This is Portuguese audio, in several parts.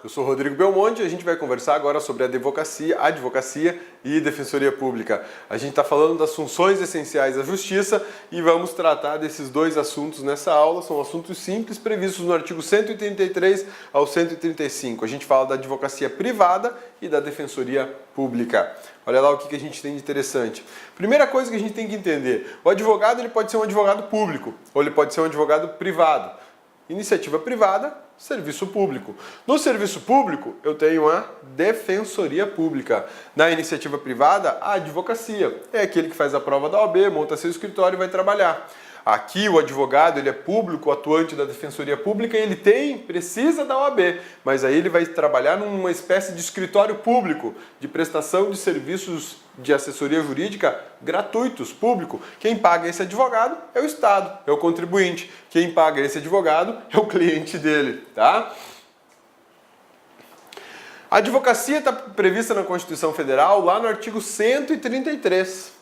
Eu sou Rodrigo Belmonte e a gente vai conversar agora sobre advocacia e defensoria pública. A gente está falando das funções essenciais da justiça e vamos tratar desses dois assuntos nessa aula. São assuntos simples previstos no artigo 133 ao 135. A gente fala da advocacia privada e da defensoria pública. Olha lá o que a gente tem de interessante. Primeira coisa que a gente tem que entender: o advogado ele pode ser um advogado público ou ele pode ser um advogado privado. Iniciativa privada, serviço público. No serviço público, eu tenho a defensoria pública. Na iniciativa privada, a advocacia. É aquele que faz a prova da OAB, monta seu escritório e vai trabalhar. Aqui o advogado ele é público, atuante da defensoria pública, e ele precisa da OAB, mas aí ele vai trabalhar numa espécie de escritório público, de prestação de serviços de assessoria jurídica gratuitos, público. Quem paga esse advogado é o Estado, é o contribuinte. Quem paga esse advogado é o cliente dele, tá? A advocacia está prevista na Constituição Federal lá no artigo 133.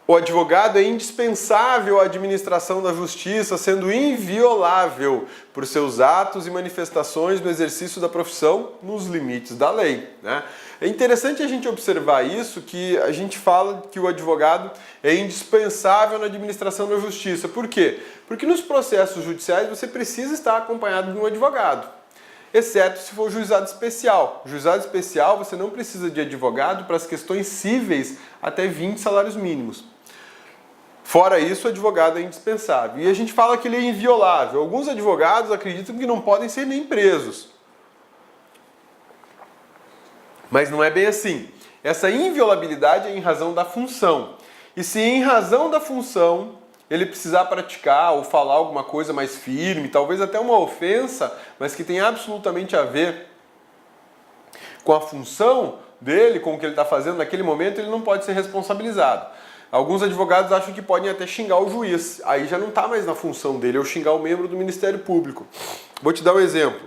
O advogado é indispensável à administração da justiça, sendo inviolável por seus atos e manifestações no exercício da profissão nos limites da lei, né? É interessante a gente observar isso, que a gente fala que o advogado é indispensável na administração da justiça. Por quê? Porque nos processos judiciais você precisa estar acompanhado de um advogado, exceto se for juizado especial. Juizado especial você não precisa de advogado para as questões cíveis até 20 salários mínimos. Fora isso, o advogado é indispensável. E a gente fala que ele é inviolável. Alguns advogados acreditam que não podem ser nem presos. Mas não é bem assim. Essa inviolabilidade é em razão da função. E se em razão da função ele precisar praticar ou falar alguma coisa mais firme, talvez até uma ofensa, mas que tem absolutamente a ver com a função dele, com o que ele está fazendo naquele momento, ele não pode ser responsabilizado. Alguns advogados acham que podem até xingar o juiz. Aí já não está mais na função dele, ou xingar o membro do Ministério Público. Vou te dar um exemplo.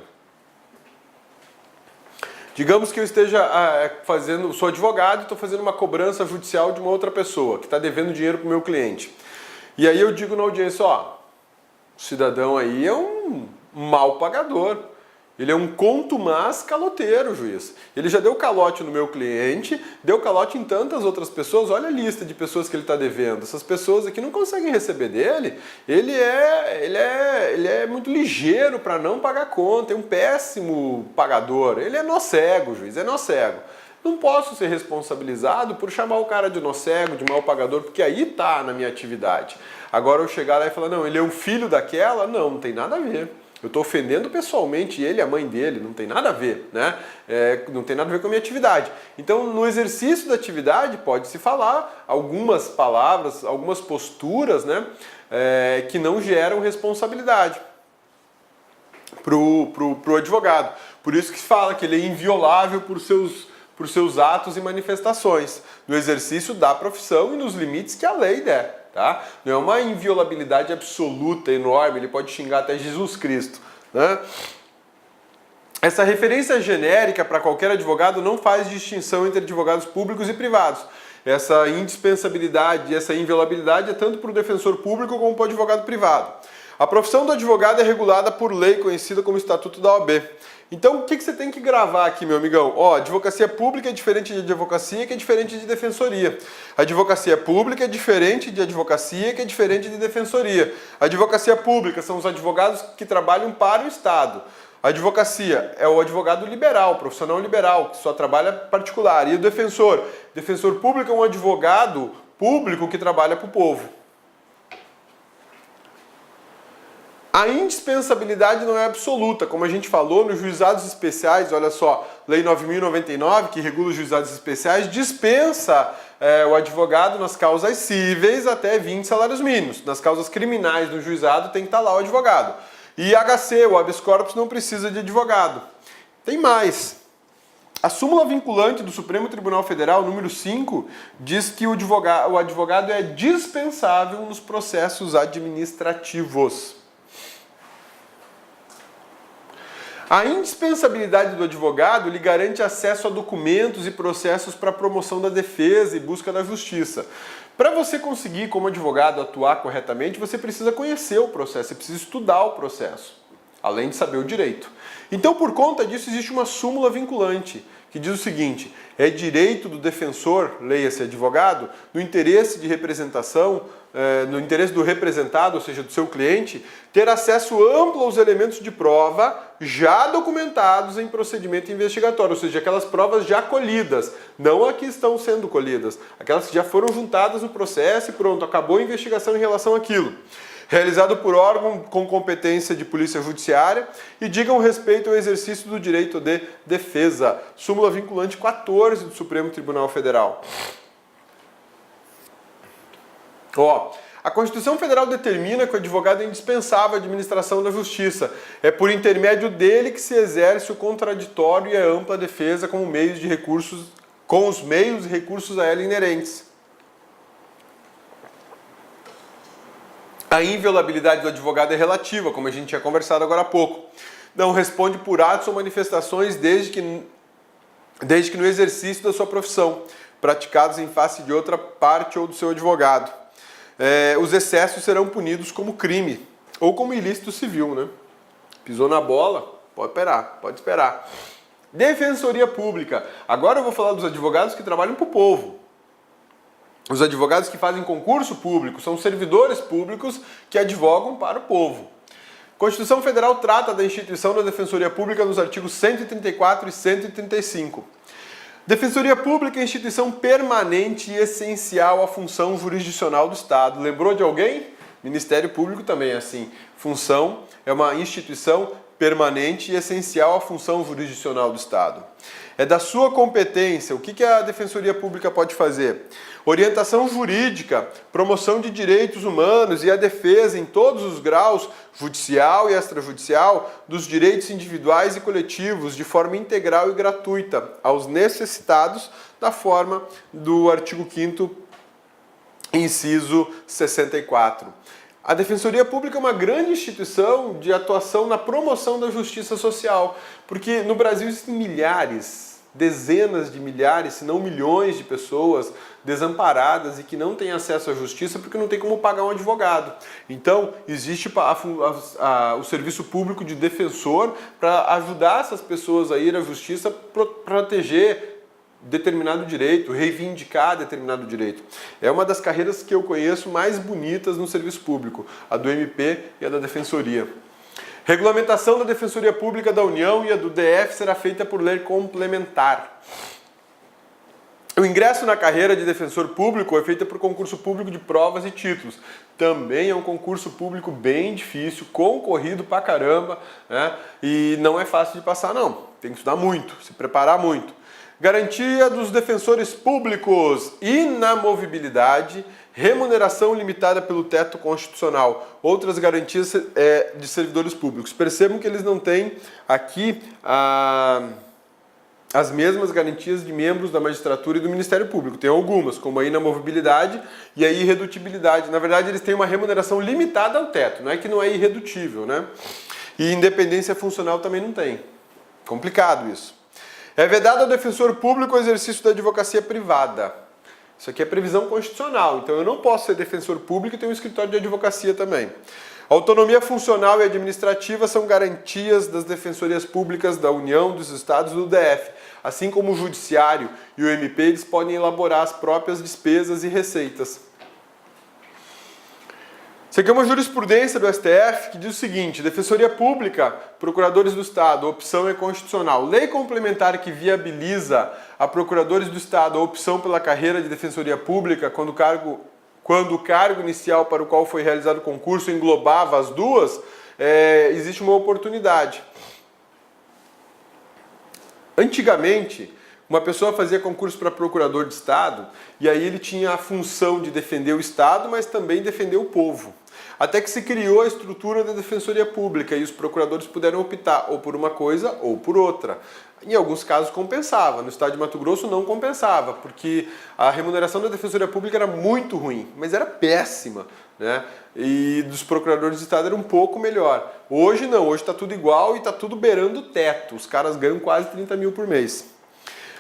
Digamos que eu esteja sou advogado e estou fazendo uma cobrança judicial de uma outra pessoa que está devendo dinheiro para o meu cliente. E aí eu digo na audiência, ó, o cidadão aí é um mau pagador. Ele é um contumaz caloteiro, juiz. Ele já deu calote no meu cliente, deu calote em tantas outras pessoas. Olha a lista de pessoas que ele está devendo. Essas pessoas aqui não conseguem receber dele. Ele é muito ligeiro para não pagar conta, é um péssimo pagador. Ele é nó cego, juiz, é nó cego. Não posso ser responsabilizado por chamar o cara de nó cego, de mau pagador, porque aí está na minha atividade. Agora eu chegar lá e falar, não, ele é um filho daquela, não tem nada a ver. Eu estou ofendendo pessoalmente ele e a mãe dele, não tem nada a ver, né? Não tem nada a ver com a minha atividade. Então, no exercício da atividade, pode-se falar algumas palavras, algumas posturas, né? Que não geram responsabilidade pro advogado. Por isso que se fala que ele é inviolável por seus atos e manifestações, no exercício da profissão e nos limites que a lei der. Tá? Não é uma inviolabilidade absoluta, enorme, ele pode xingar até Jesus Cristo, né? Essa referência genérica para qualquer advogado não faz distinção entre advogados públicos e privados. Essa indispensabilidade e essa inviolabilidade é tanto para o defensor público como para o advogado privado. A profissão do advogado é regulada por lei conhecida como Estatuto da OAB. Então, o que você tem que gravar aqui, meu amigão? Ó, advocacia pública é diferente de advocacia, que é diferente de defensoria. Advocacia pública é diferente de advocacia, que é diferente de defensoria. Advocacia pública são os advogados que trabalham para o Estado. A advocacia é o advogado liberal, profissional liberal, que só trabalha particular. E o defensor? Defensor público é um advogado público que trabalha para o povo. A indispensabilidade não é absoluta, como a gente falou nos juizados especiais, olha só, Lei 9.099, que regula os juizados especiais, dispensa o advogado nas causas cíveis até 20 salários mínimos. Nas causas criminais do juizado tem que estar lá o advogado. E HC, o habeas corpus, não precisa de advogado. Tem mais. A súmula vinculante do Supremo Tribunal Federal, número 5, diz que o advogado é dispensável nos processos administrativos. A indispensabilidade do advogado lhe garante acesso a documentos e processos para promoção da defesa e busca da justiça. Para você conseguir, como advogado, atuar corretamente, você precisa conhecer o processo, você precisa estudar o processo. além de saber o direito. Então, por conta disso, existe uma súmula vinculante, que diz o seguinte: é direito do defensor, leia-se advogado, no interesse de representação, no interesse do representado, ou seja, do seu cliente, ter acesso amplo aos elementos de prova já documentados em procedimento investigatório, ou seja, aquelas provas já colhidas, não as que estão sendo colhidas, aquelas que já foram juntadas no processo e pronto, acabou a investigação em relação àquilo. Realizado por órgão com competência de polícia judiciária e digam respeito ao exercício do direito de defesa. Súmula vinculante 14 do Supremo Tribunal Federal. A Constituição Federal determina que o advogado é indispensável à administração da justiça. É por intermédio dele que se exerce o contraditório e a ampla defesa com os meios e recursos a ela inerentes. A inviolabilidade do advogado é relativa, como a gente tinha conversado agora há pouco. Não responde por atos ou manifestações desde que no exercício da sua profissão, praticados em face de outra parte ou do seu advogado. Os excessos serão punidos como crime ou como ilícito civil, né? Pisou na bola, pode esperar. Defensoria Pública. Agora eu vou falar dos advogados que trabalham para o povo. Os advogados que fazem concurso público são servidores públicos que advogam para o povo. A Constituição Federal trata da instituição da Defensoria Pública nos artigos 134 e 135. Defensoria Pública é instituição permanente e essencial à função jurisdicional do Estado. Lembrou de alguém? Ministério Público também é assim. Função é uma instituição permanente e essencial à função jurisdicional do Estado. É da sua competência. O que a Defensoria Pública pode fazer? Orientação jurídica, promoção de direitos humanos e a defesa em todos os graus, judicial e extrajudicial, dos direitos individuais e coletivos de forma integral e gratuita aos necessitados da forma do artigo 5º, inciso 64. A Defensoria Pública é uma grande instituição de atuação na promoção da justiça social, porque no Brasil existem milhares, dezenas de milhares, se não milhões de pessoas desamparadas e que não têm acesso à justiça porque não tem como pagar um advogado. Então, existe o serviço público de defensor para ajudar essas pessoas a ir à justiça, proteger determinado direito, reivindicar determinado direito. É uma das carreiras que eu conheço mais bonitas no serviço público, a do MP e a da Defensoria. Regulamentação da Defensoria Pública da União e a do DF será feita por lei complementar. O ingresso na carreira de defensor público é feito por concurso público de provas e títulos. Também é um concurso público bem difícil, concorrido pra caramba, né? E não é fácil de passar não. Tem que estudar muito, se preparar muito. Garantia dos defensores públicos, inamovibilidade, remuneração limitada pelo teto constitucional, outras garantias de servidores públicos. Percebam que eles não têm aqui as mesmas garantias de membros da magistratura e do Ministério Público. Tem algumas, como a inamovibilidade e a irredutibilidade. Na verdade, eles têm uma remuneração limitada ao teto, não é que não é irredutível, né? E independência funcional também não tem. Complicado isso. É vedado ao defensor público o exercício da advocacia privada. Isso aqui é previsão constitucional, então eu não posso ser defensor público e ter um escritório de advocacia também. A autonomia funcional e administrativa são garantias das defensorias públicas da União, dos Estados e do DF. Assim como o Judiciário e o MP, eles podem elaborar as próprias despesas e receitas. Isso aqui é uma jurisprudência do STF que diz o seguinte: Defensoria Pública, Procuradores do Estado, a opção é constitucional. Lei complementar que viabiliza a Procuradores do Estado a opção pela carreira de Defensoria Pública quando o cargo inicial para o qual foi realizado o concurso englobava as duas, existe uma oportunidade. Antigamente, uma pessoa fazia concurso para procurador de Estado e aí ele tinha a função de defender o Estado, mas também defender o povo. Até que se criou a estrutura da Defensoria Pública e os procuradores puderam optar ou por uma coisa ou por outra. Em alguns casos compensava, no estado de Mato Grosso não compensava, porque a remuneração da Defensoria Pública era muito ruim, mas era péssima, né? E dos procuradores de Estado era um pouco melhor. Hoje não, hoje está tudo igual e está tudo beirando o teto, os caras ganham quase 30 mil por mês.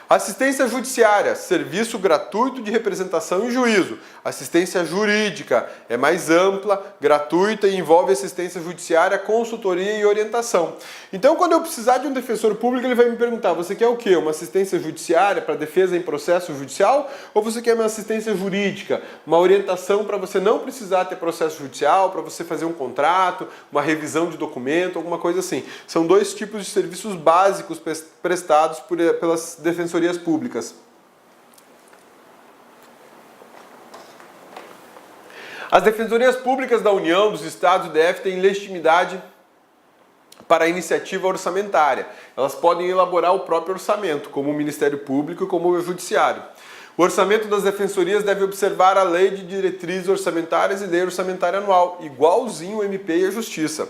Assistência judiciária, serviço gratuito de representação em juízo. Assistência jurídica é mais ampla, gratuita e envolve assistência judiciária, consultoria e orientação. Então, quando eu precisar de um defensor público, ele vai me perguntar, você quer o quê? Uma assistência judiciária para defesa em processo judicial? Ou você quer uma assistência jurídica? Uma orientação para você não precisar ter processo judicial, para você fazer um contrato, uma revisão de documento, alguma coisa assim. São dois tipos de serviços básicos prestados pelas defensorias públicas. As defensorias públicas da União, dos Estados e DF têm legitimidade para a iniciativa orçamentária. Elas podem elaborar o próprio orçamento, como o Ministério Público e como o Judiciário. O orçamento das defensorias deve observar a Lei de Diretrizes Orçamentárias e Lei Orçamentária Anual, igualzinho o MP e a Justiça.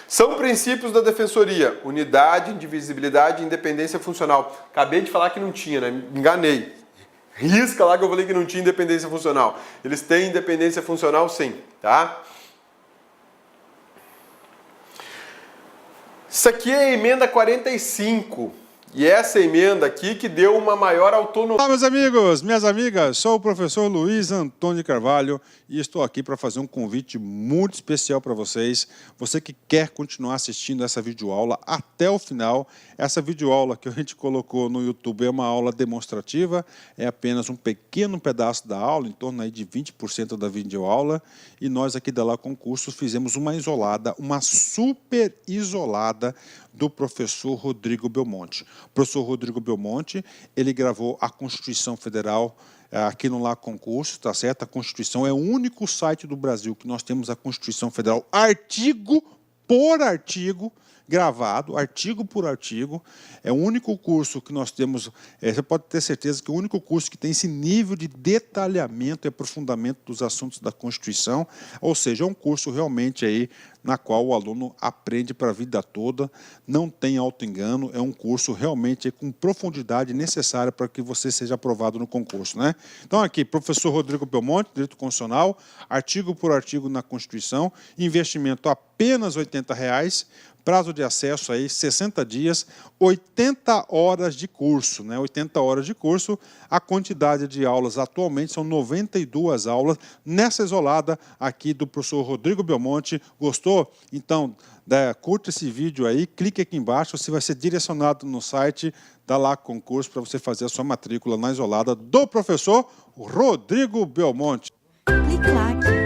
São princípios da defensoria: unidade, indivisibilidade e independência funcional. Acabei de falar que não tinha, né? Me enganei. Risca lá que eu falei que não tinha independência funcional. Eles têm independência funcional sim, tá? Isso aqui é a emenda 45. E essa emenda aqui que deu uma maior autonomia. Olá, meus amigos, minhas amigas, sou o professor Luiz Antônio Carvalho e estou aqui para fazer um convite muito especial para vocês. Você que quer continuar assistindo essa videoaula até o final. Essa videoaula que a gente colocou no YouTube é uma aula demonstrativa, é apenas um pequeno pedaço da aula, em torno aí de 20% da videoaula. E nós aqui da La Concursos fizemos uma isolada, uma super isolada do professor Rodrigo Belmonte. O professor Rodrigo Belmonte, ele gravou a Constituição Federal aqui no La Concursos, tá certo? A Constituição é o único site do Brasil que nós temos a Constituição Federal artigo por artigo, gravado, artigo por artigo. É o único curso que nós temos, você pode ter certeza que o único curso que tem esse nível de detalhamento e aprofundamento dos assuntos da Constituição, ou seja, é um curso realmente aí na qual o aluno aprende para a vida toda, não tem auto-engano, é um curso realmente com profundidade necessária para que você seja aprovado no concurso, né? Então aqui, professor Rodrigo Belmonte, Direito Constitucional, artigo por artigo na Constituição, investimento apenas R$ 80, prazo de acesso aí 60 dias, 80 horas de curso, né? 80 horas de curso, a quantidade de aulas atualmente são 92 aulas, nessa isolada aqui do professor Rodrigo Belmonte. Gostou? Então, curta esse vídeo aí, clique aqui embaixo, você vai ser direcionado no site da La Concursos para você fazer a sua matrícula na isolada do professor Rodrigo Belmonte. Clique lá.